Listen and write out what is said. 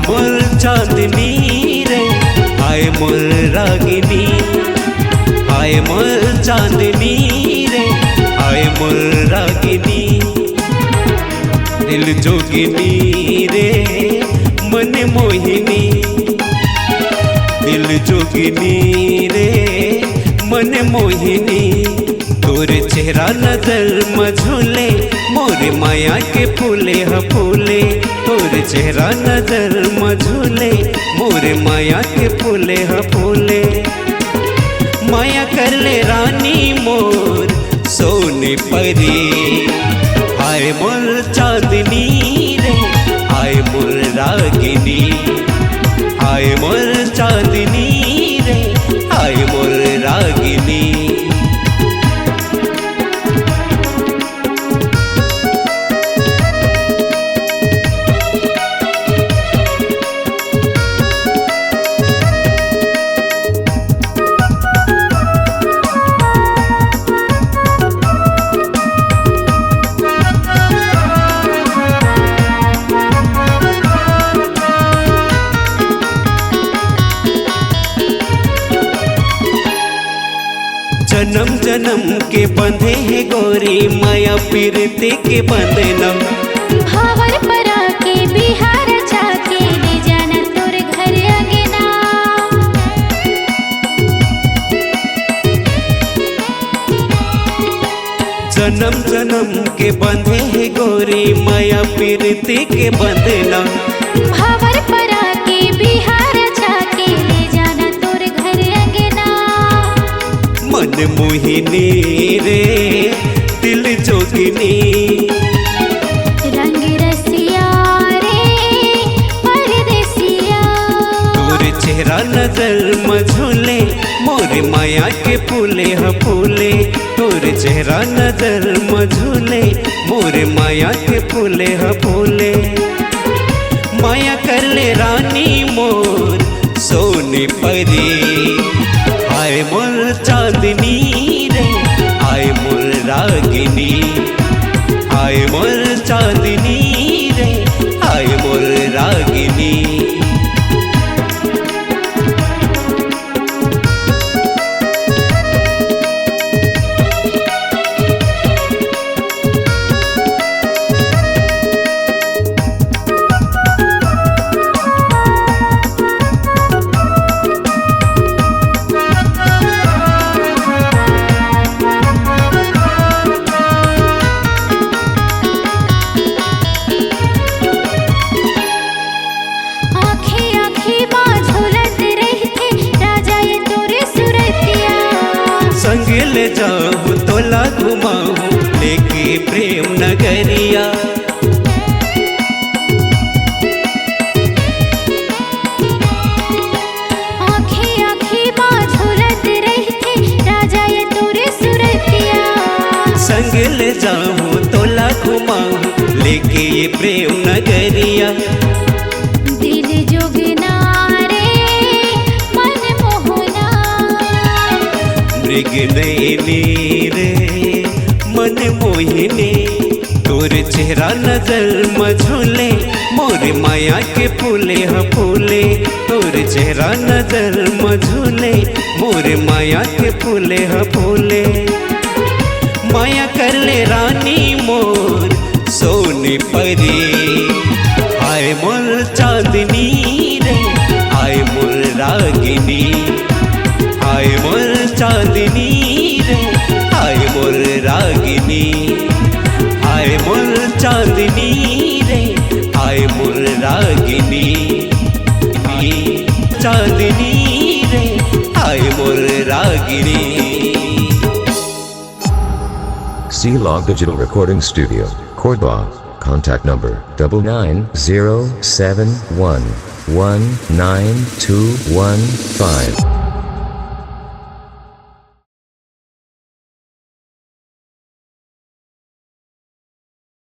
मोर चांदनी रे, आए मोर रागिनी, आए मोर चांदनी रे, आए मोर रागिनी। दिल जोगिनी रे मन मोहिनी, दिल जोगिनी रे मन मोहिनी। तोर चेहरा नजर मझोले, मोर माया के फूले ह फूले। तोर चेहरा नजर मझोले, मोर माया के फूले ह फूले। माया कर ले रानी मोर सोने परी, आए मोर चांदनी रे, आए मोर रागिनी, आए मोर चांदनी रे, आए मोर रागिनी। जन्म जन्म के बंधे है गोरी, माया पीरते के बंधनम। भावर परा के बिहार जाके ले जाना तोर घर अंगना। जन्म जन्म के बंधे है गोरी, माया पीरते के बंधनम। भावर परा के बिहार जाके ले जाना तोर घर अंगना। मन मोहिनी रे दिल जोगिनी, रंग रसिया रे परदेसिया। तोर चेहरा नजर मझोले, मोर माया के फूले ह फूले। तोर चेहरा नजर मझोले, मोर माया के फूले ह फूले। माया कर ले रानी मोर सोने परी, आए मोर चांदनी रे, आए मोर रागिनी, आए मोर चांदनी रे, आए मोर रागिनी। संग ले जाऊँ तोला घुमाऊँ लेके प्रेम नगरिया। आँखें आँखें माँ झूलत रहते राजा ये तोरे सुरतिया। संग ले जाऊँ तोला घुमाऊँ लेके ये प्रेम नगरिया। दिल जोगना रे मन मोहना, मृग नयनी रे मन मोहिनी। तोर चेहरा नजर मझोले, मोर माया के फूले ह फूले। तोर चेहरा नजर मझोले, मोर माया के फूले ह फूले। माया कर ले रानी मोर सोने परी, आए मोर चांदनी रे, आए मोर रागिनी, आए मोर चांदनी रे, आए मोर रागिनी, आए मोर चांदनी रे, आए मोर रागिनी, चांदनी रे, आए मोर रागिनी। C-Log Digital Recording Studio, Cordoba. Contact number 9907119215.